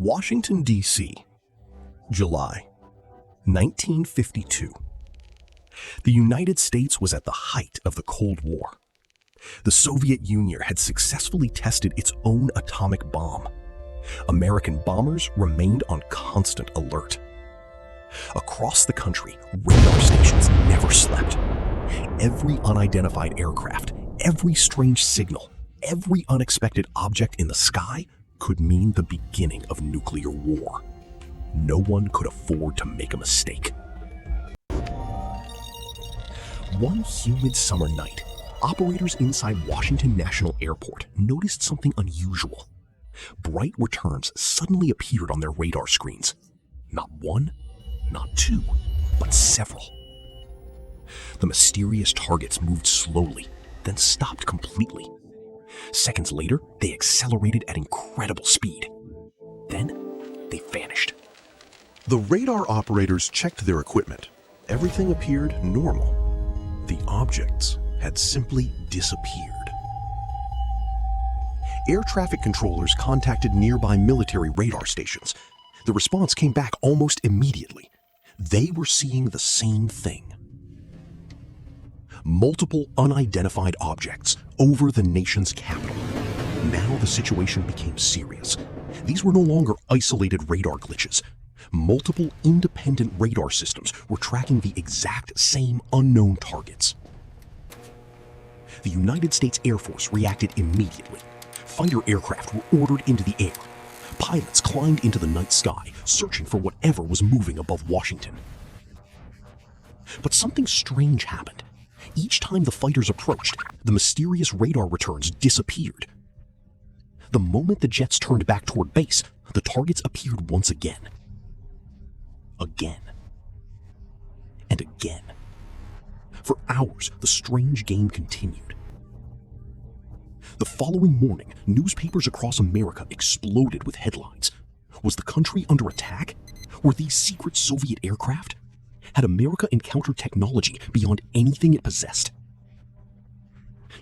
Washington, D.C., July 1952. The United States was at the height of the Cold War. The Soviet Union had successfully tested its own atomic bomb. American bombers remained on constant alert. Across the country, radar stations never slept. Every unidentified aircraft, every strange signal, every unexpected object in the sky could mean the beginning of nuclear war. No one could afford to make a mistake. One humid summer night, operators inside Washington National Airport noticed something unusual. Bright returns suddenly appeared on their radar screens. Not one, not two, but several. The mysterious targets moved slowly, then stopped completely. Seconds later, they accelerated at incredible speed. Then, they vanished. The radar operators checked their equipment. Everything appeared normal. The objects had simply disappeared. Air traffic controllers contacted nearby military radar stations. The response came back almost immediately. They were seeing the same thing. Multiple unidentified objects over the nation's capital. Now the situation became serious. These were no longer isolated radar glitches. Multiple independent radar systems were tracking the exact same unknown targets. The United States Air Force reacted immediately. Fighter aircraft were ordered into the air. Pilots climbed into the night sky, searching for whatever was moving above Washington. But something strange happened. Each time the fighters approached, the mysterious radar returns disappeared. The moment the jets turned back toward base, the targets appeared once again. Again. And again. For hours, the strange game continued. The following morning, newspapers across America exploded with headlines. Was the country under attack? Were these secret Soviet aircraft? Had America encountered technology beyond anything it possessed?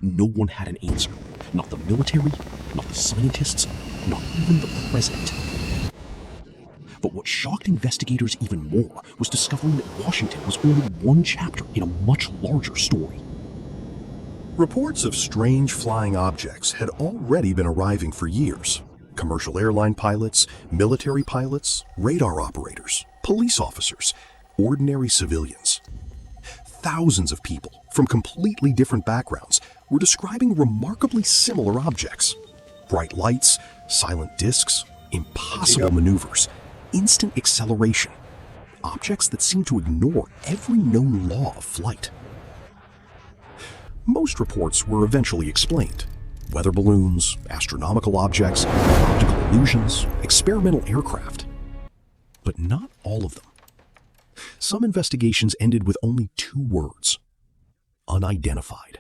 No one had an answer. Not the military, not the scientists, not even the president. But what shocked investigators even more was discovering that Washington was only one chapter in a much larger story. Reports of strange flying objects had already been arriving for years. Commercial airline pilots, military pilots, radar operators, police officers, ordinary civilians. Thousands of people from completely different backgrounds were describing remarkably similar objects. Bright lights, silent discs, impossible maneuvers, instant acceleration. Objects that seemed to ignore every known law of flight. Most reports were eventually explained. Weather balloons, astronomical objects, optical illusions, experimental aircraft. But not all of them. Some investigations ended with only 2 words: unidentified.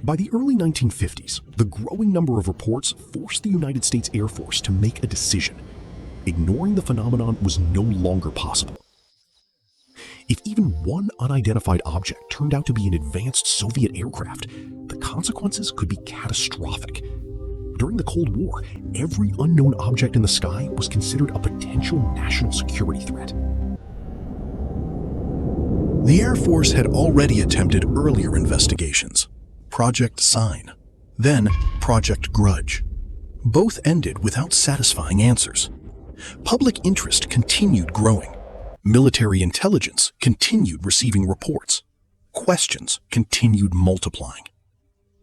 By the early 1950s, the growing number of reports forced the United States Air Force to make a decision. Ignoring the phenomenon was no longer possible. If even one unidentified object turned out to be an advanced Soviet aircraft, the consequences could be catastrophic. During the Cold War, every unknown object in the sky was considered a potential national security threat. The Air Force had already attempted earlier investigations. Project Sign, then Project Grudge. Both ended without satisfying answers. Public interest continued growing. Military intelligence continued receiving reports. Questions continued multiplying.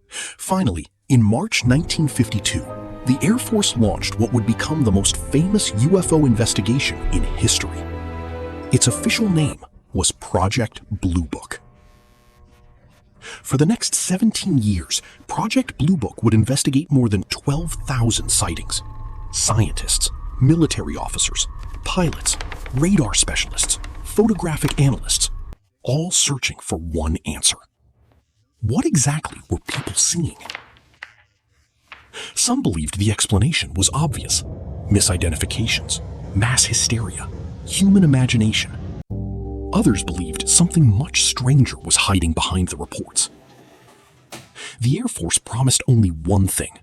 Finally, in March 1952, the Air Force launched what would become the most famous UFO investigation in history. Its official name was Project Blue Book. For the next 17 years, Project Blue Book would investigate more than 12,000 sightings. Scientists, military officers, pilots, radar specialists, photographic analysts, all searching for one answer. What exactly were people seeing? Some believed the explanation was obvious: misidentifications, mass hysteria, human imagination. Others believed something much stranger was hiding behind the reports. The Air Force promised only one thing: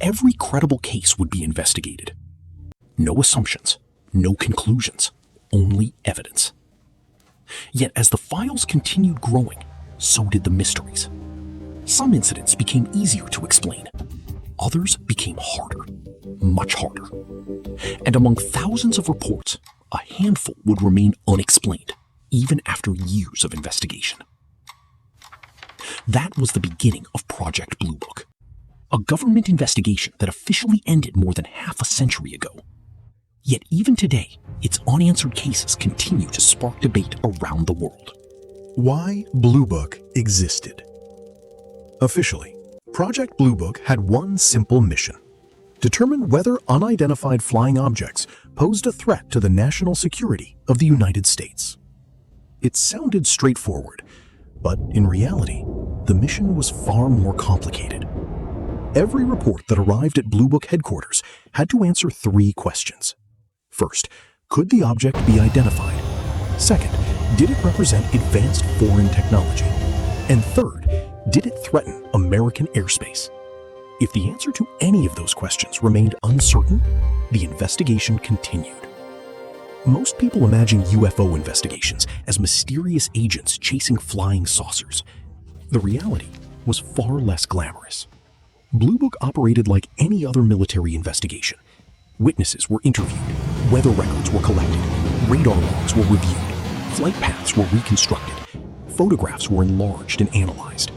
every credible case would be investigated. No assumptions, no conclusions, only evidence. Yet as the files continued growing, so did the mysteries. Some incidents became easier to explain. Others became harder, much harder. And among thousands of reports, a handful would remain unexplained, even after years of investigation. That was the beginning of Project Blue Book, a government investigation that officially ended more than half a century ago. Yet even today, its unanswered cases continue to spark debate around the world. Why Blue Book existed. Officially, Project Blue Book had one simple mission: determine whether unidentified flying objects posed a threat to the national security of the United States. It sounded straightforward, but in reality, the mission was far more complicated. Every report that arrived at Blue Book headquarters had to answer 3 questions. First, could the object be identified? Second, did it represent advanced foreign technology? And third, did it threaten American airspace? If the answer to any of those questions remained uncertain, the investigation continued. Most people imagine UFO investigations as mysterious agents chasing flying saucers. The reality was far less glamorous. Blue Book operated like any other military investigation. Witnesses were interviewed, weather records were collected, radar logs were reviewed, flight paths were reconstructed, photographs were enlarged and analyzed.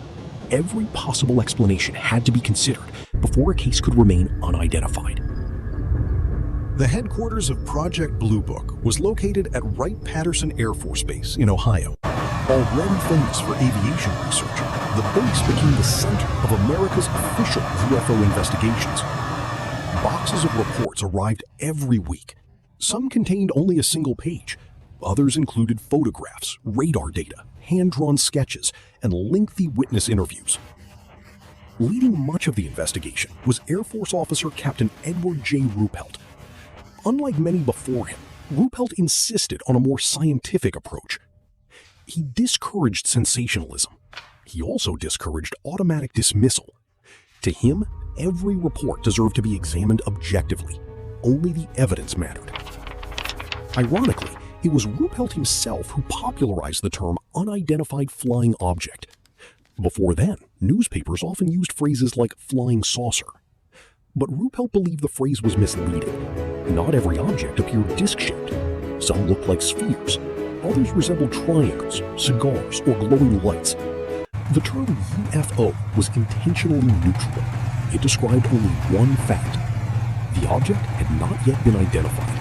Every possible explanation had to be considered before a case could remain unidentified. The headquarters of Project Blue Book was located at Wright-Patterson Air Force Base in Ohio. Already famous for aviation research, the base became the center of America's official UFO investigations. Boxes of reports arrived every week. Some contained only a single page. Others included photographs, radar data, hand-drawn sketches, and lengthy witness interviews. Leading much of the investigation was Air Force Officer Captain Edward J. Ruppelt. Unlike many before him, Ruppelt insisted on a more scientific approach. He discouraged sensationalism. He also discouraged automatic dismissal. To him, every report deserved to be examined objectively. Only the evidence mattered. Ironically, it was Ruppelt himself who popularized the term unidentified flying object. Before then, newspapers often used phrases like flying saucer. But Ruppelt believed the phrase was misleading. Not every object appeared disc-shaped. Some looked like spheres. Others resembled triangles, cigars, or glowing lights. The term UFO was intentionally neutral. It described only one fact: the object had not yet been identified.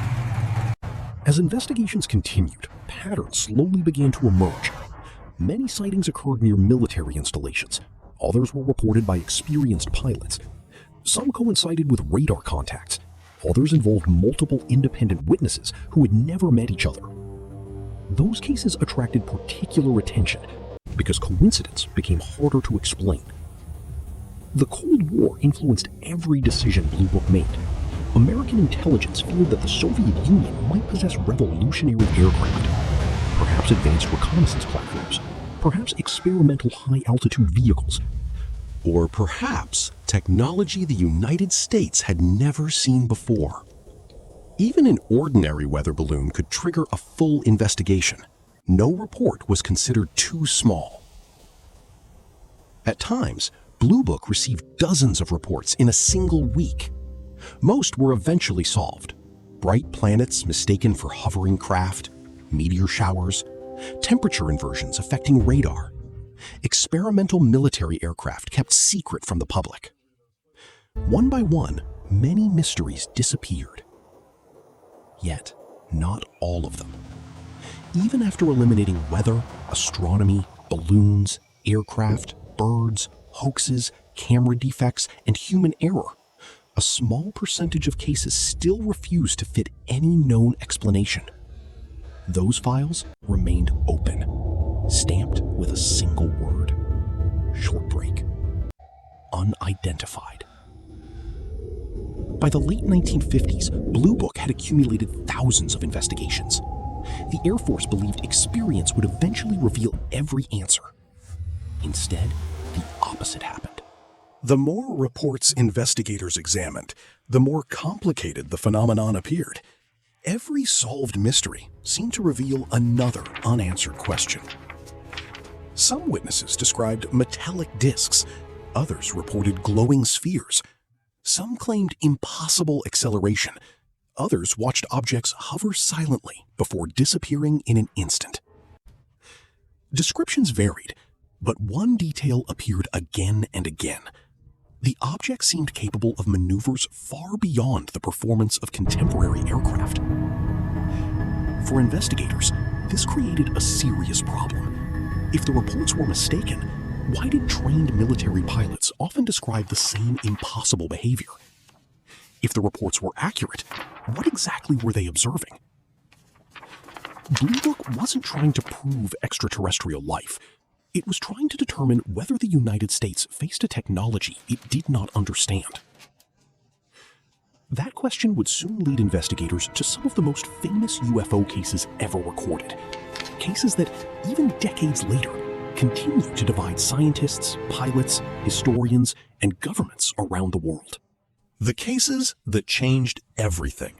As investigations continued, patterns slowly began to emerge. Many sightings occurred near military installations. Others were reported by experienced pilots. Some coincided with radar contacts. Others involved multiple independent witnesses who had never met each other. Those cases attracted particular attention because coincidence became harder to explain. The Cold War influenced every decision Blue Book made. American intelligence feared that the Soviet Union might possess revolutionary aircraft, perhaps advanced reconnaissance platforms, perhaps experimental high-altitude vehicles, Or perhaps technology the United States had never seen before. Even an ordinary weather balloon could trigger a full investigation. No report was considered too small. At times, Blue Book received dozens of reports in a single week. Most were eventually solved. Bright planets mistaken for hovering craft, meteor showers, temperature inversions affecting radar, experimental military aircraft kept secret from the public. One by one, many mysteries disappeared. Yet, not all of them. Even after eliminating weather, astronomy, balloons, aircraft, birds, hoaxes, camera defects, and human error, a small percentage of cases still refused to fit any known explanation. Those files remained open, stamped with a single word: short break. Unidentified. By the late 1950s, Blue Book had accumulated thousands of investigations. The Air Force believed experience would eventually reveal every answer. Instead, the opposite happened. The more reports investigators examined, the more complicated the phenomenon appeared. Every solved mystery seemed to reveal another unanswered question. Some witnesses described metallic discs. Others reported glowing spheres. Some claimed impossible acceleration. Others watched objects hover silently before disappearing in an instant. Descriptions varied, but one detail appeared again and again. The object seemed capable of maneuvers far beyond the performance of contemporary aircraft. For investigators, this created a serious problem. If the reports were mistaken, why did trained military pilots often describe the same impossible behavior? If the reports were accurate, what exactly were they observing? Blue Book wasn't trying to prove extraterrestrial life. It was trying to determine whether the United States faced a technology it did not understand. That question would soon lead investigators to some of the most famous UFO cases ever recorded. Cases that, even decades later, continue to divide scientists, pilots, historians, and governments around the world. The cases that changed everything.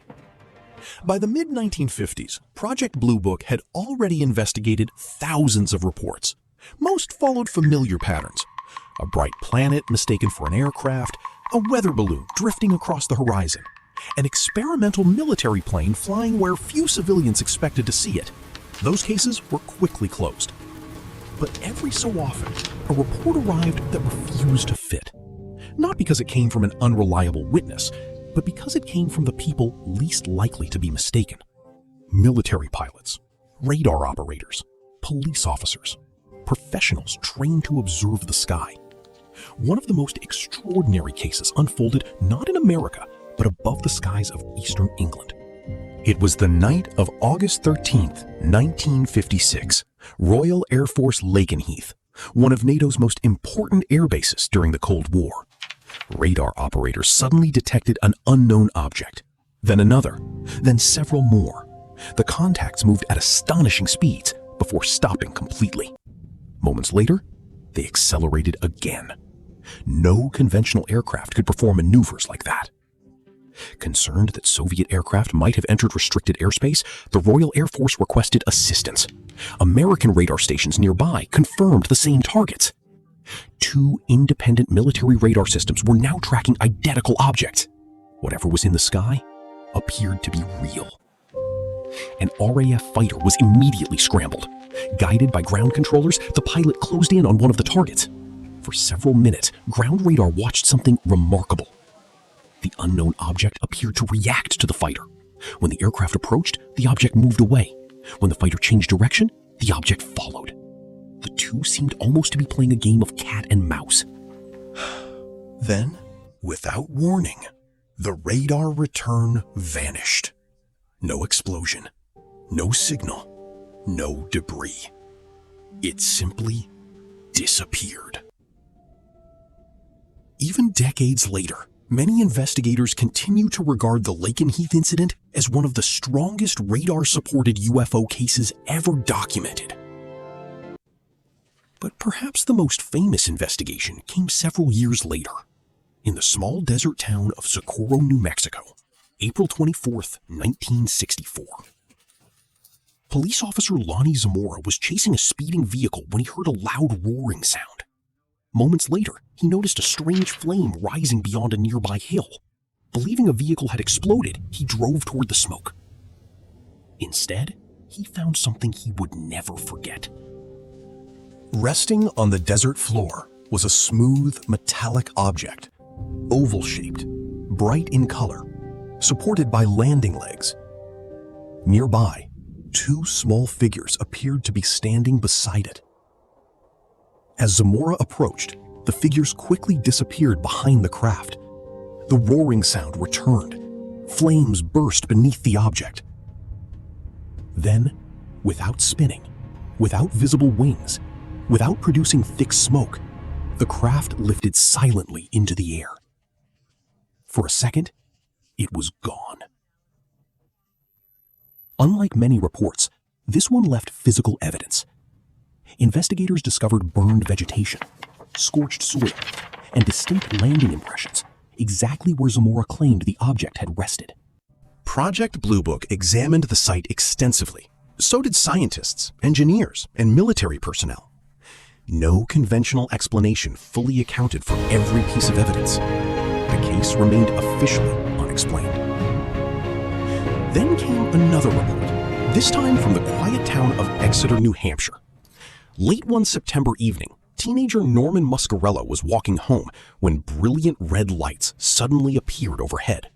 By the mid-1950s, Project Blue Book had already investigated thousands of reports. Most followed familiar patterns. A bright planet mistaken for an aircraft, a weather balloon drifting across the horizon, an experimental military plane flying where few civilians expected to see it. Those cases were quickly closed. But every so often, a report arrived that refused to fit. Not because it came from an unreliable witness, but because it came from the people least likely to be mistaken. Military pilots, radar operators, police officers, professionals trained to observe the sky. One of the most extraordinary cases unfolded not in America, but above the skies of eastern England. It was the night of August 13th, 1956, Royal Air Force Lakenheath, one of NATO's most important air bases during the Cold War. Radar operators suddenly detected an unknown object, then another, then several more. The contacts moved at astonishing speeds before stopping completely. Moments later, they accelerated again. No conventional aircraft could perform maneuvers like that. Concerned that Soviet aircraft might have entered restricted airspace, the Royal Air Force requested assistance. American radar stations nearby confirmed the same targets. Two independent military radar systems were now tracking identical objects. Whatever was in the sky appeared to be real. An RAF fighter was immediately scrambled. Guided by ground controllers, the pilot closed in on one of the targets. For several minutes, ground radar watched something remarkable. The unknown object appeared to react to the fighter. When the aircraft approached, the object moved away. When the fighter changed direction, the object followed. The two seemed almost to be playing a game of cat and mouse. Then, without warning, the radar return vanished. No explosion, no signal, no debris. It simply disappeared. Even decades later, many investigators continue to regard the Lakenheath incident as one of the strongest radar-supported UFO cases ever documented. But perhaps the most famous investigation came several years later, in the small desert town of Socorro, New Mexico, April 24th, 1964. Police officer Lonnie Zamora was chasing a speeding vehicle when he heard a loud roaring sound. Moments later, he noticed a strange flame rising beyond a nearby hill. Believing a vehicle had exploded, he drove toward the smoke. Instead, he found something he would never forget. Resting on the desert floor was a smooth, metallic object, oval-shaped, bright in color, supported by landing legs. Nearby, two small figures appeared to be standing beside it. As Zamora approached, the figures quickly disappeared behind the craft. The roaring sound returned. Flames burst beneath the object. Then, without spinning, without visible wings, without producing thick smoke, the craft lifted silently into the air. For a second, it was gone. Unlike many reports, this one left physical evidence. Investigators discovered burned vegetation, scorched soil, and distinct landing impressions, exactly where Zamora claimed the object had rested. Project Blue Book examined the site extensively. So did scientists, engineers, and military personnel. No conventional explanation fully accounted for every piece of evidence. The case remained officially unexplained. Then came another report, this time from the quiet town of Exeter, New Hampshire. Late one September evening, teenager Norman Muscarella was walking home when brilliant red lights suddenly appeared overhead.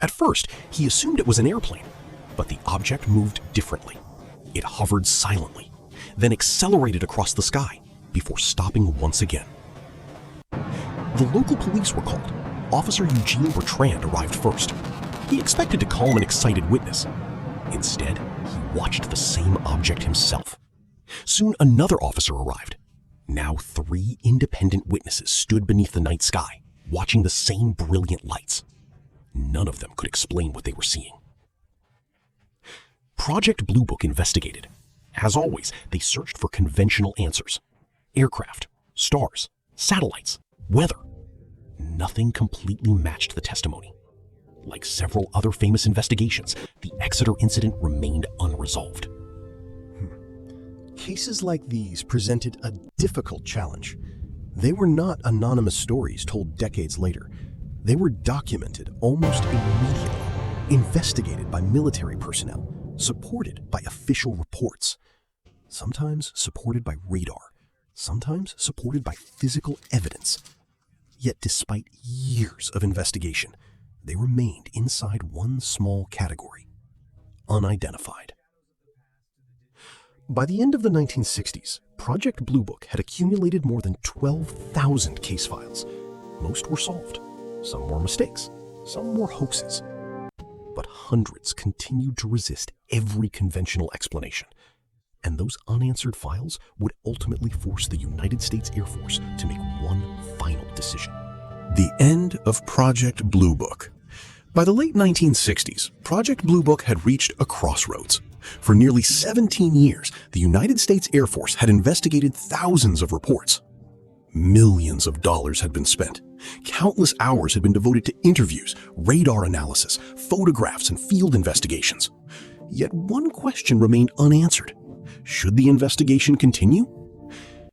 At first, he assumed it was an airplane, but the object moved differently. It hovered silently, then accelerated across the sky before stopping once again. The local police were called. Officer Eugene Bertrand arrived first. He expected to calm an excited witness. Instead, he watched the same object himself. Soon another officer arrived. Now 3 independent witnesses stood beneath the night sky, watching the same brilliant lights. None of them could explain what they were seeing. Project Blue Book investigated. As always, they searched for conventional answers. Aircraft, stars, satellites, weather. Nothing completely matched the testimony. Like several other famous investigations, the Exeter incident remained unresolved. Cases like these presented a difficult challenge. They were not anonymous stories told decades later. They were documented almost immediately, investigated by military personnel, supported by official reports, sometimes supported by radar, sometimes supported by physical evidence. Yet despite years of investigation, they remained inside one small category: unidentified. By the end of the 1960s, Project Blue Book had accumulated more than 12,000 case files. Most were solved. Some were mistakes. Some were hoaxes. But hundreds continued to resist every conventional explanation. And those unanswered files would ultimately force the United States Air Force to make one final decision. The end of Project Blue Book. By the late 1960s, Project Blue Book had reached a crossroads. For nearly 17 years, the United States Air Force had investigated thousands of reports. Millions of dollars had been spent. Countless hours had been devoted to interviews, radar analysis, photographs, and field investigations. Yet one question remained unanswered. Should the investigation continue?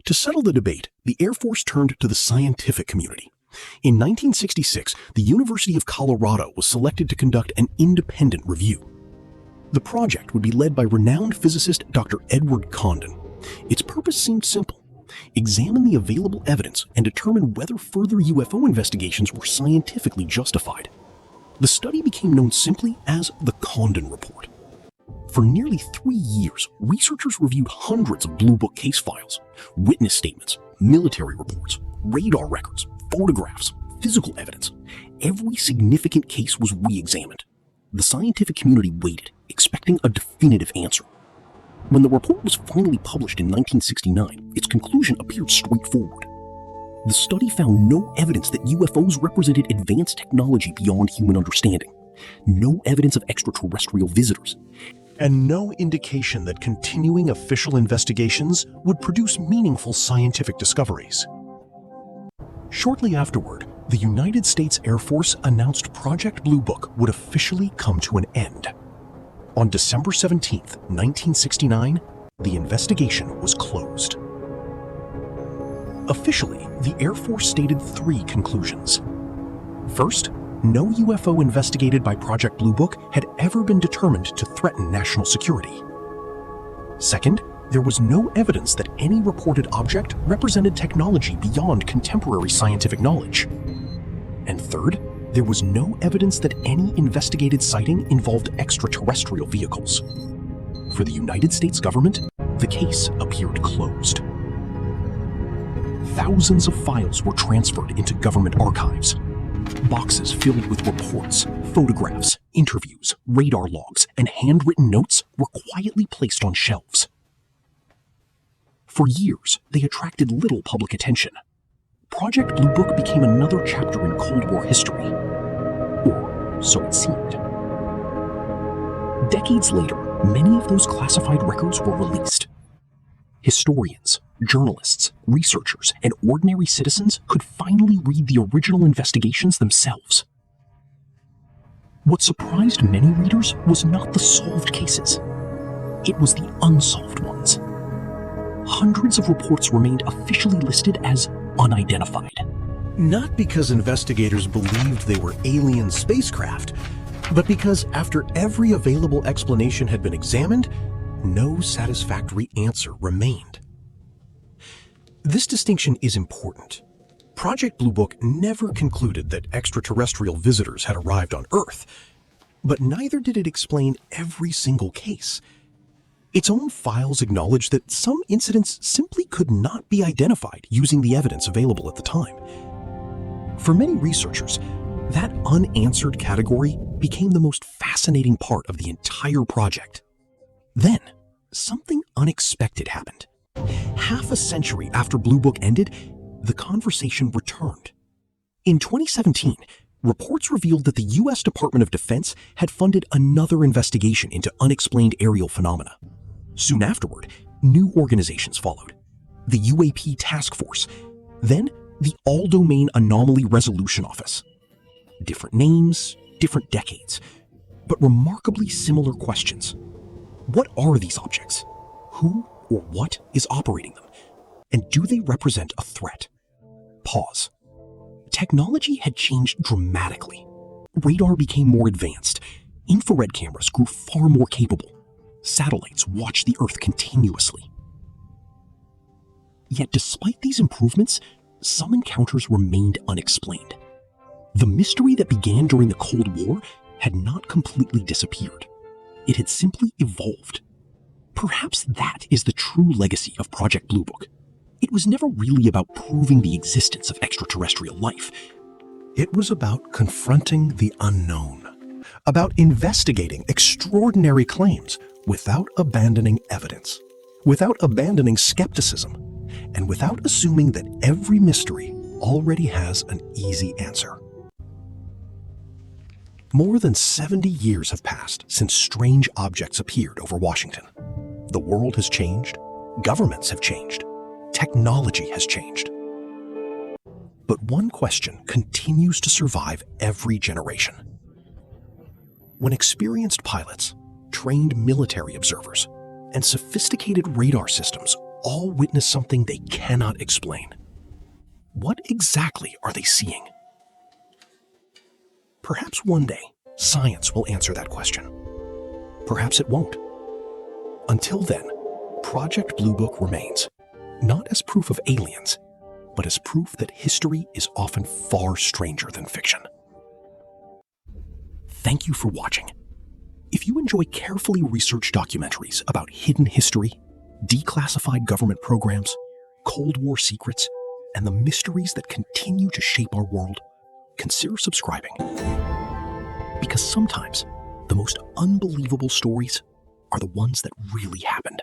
To settle the debate, the Air Force turned to the scientific community. In 1966, the University of Colorado was selected to conduct an independent review. The project would be led by renowned physicist Dr. Edward Condon. Its purpose seemed simple: examine the available evidence and determine whether further UFO investigations were scientifically justified. The study became known simply as the Condon Report. For nearly 3 years, researchers reviewed hundreds of Blue Book case files, witness statements, military reports, radar records, photographs, physical evidence. Every significant case was re-examined. The scientific community waited, expecting a definitive answer. When the report was finally published in 1969, its conclusion appeared straightforward. The study found no evidence that UFOs represented advanced technology beyond human understanding, no evidence of extraterrestrial visitors, and no indication that continuing official investigations would produce meaningful scientific discoveries. Shortly afterward, the United States Air Force announced Project Blue Book would officially come to an end. On December 17, 1969, the investigation was closed. Officially, the Air Force stated 3 conclusions. First, no UFO investigated by Project Blue Book had ever been determined to threaten national security. Second, there was no evidence that any reported object represented technology beyond contemporary scientific knowledge. And third, there was no evidence that any investigated sighting involved extraterrestrial vehicles. For the United States government, the case appeared closed. Thousands of files were transferred into government archives. Boxes filled with reports, photographs, interviews, radar logs, and handwritten notes were quietly placed on shelves. For years, they attracted little public attention. Project Blue Book became another chapter in Cold War history. Or so it seemed. Decades later, many of those classified records were released. Historians, journalists, researchers, and ordinary citizens could finally read the original investigations themselves. What surprised many readers was not the solved cases. It was the unsolved ones. Hundreds of reports remained officially listed as unidentified. Not because investigators believed they were alien spacecraft, but because after every available explanation had been examined, no satisfactory answer remained. This distinction is important. Project Blue Book never concluded that extraterrestrial visitors had arrived on Earth, but neither did it explain every single case. Its own files acknowledge that some incidents simply could not be identified using the evidence available at the time. For many researchers, that unanswered category became the most fascinating part of the entire project. Then, something unexpected happened. Half a century after Blue Book ended, the conversation returned. In 2017, reports revealed that the U.S. Department of Defense had funded another investigation into unexplained aerial phenomena. Soon afterward, new organizations followed. The UAP Task Force, then the All-Domain Anomaly Resolution Office. Different names, different decades, but remarkably similar questions. What are these objects? Who or what is operating them? And do they represent a threat? Pause. Technology had changed dramatically. Radar became more advanced. Infrared cameras grew far more capable. Satellites watched the Earth continuously. Yet despite these improvements, some encounters remained unexplained. The mystery that began during the Cold War had not completely disappeared. It had simply evolved. Perhaps that is the true legacy of Project Blue Book. It was never really about proving the existence of extraterrestrial life. It was about confronting the unknown, about investigating extraordinary claims without abandoning evidence, without abandoning skepticism, and without assuming that every mystery already has an easy answer. More than 70 years have passed since strange objects appeared over Washington. The world has changed, governments have changed, technology has changed. But one question continues to survive every generation. When experienced pilots, trained military observers, and sophisticated radar systems all witness something they cannot explain, what exactly are they seeing? Perhaps one day, science will answer that question. Perhaps it won't. Until then, Project Blue Book remains, not as proof of aliens, but as proof that history is often far stranger than fiction. Thank you for watching. If you enjoy carefully researched documentaries about hidden history, declassified government programs, Cold War secrets, and the mysteries that continue to shape our world, consider subscribing. Because sometimes the most unbelievable stories are the ones that really happened.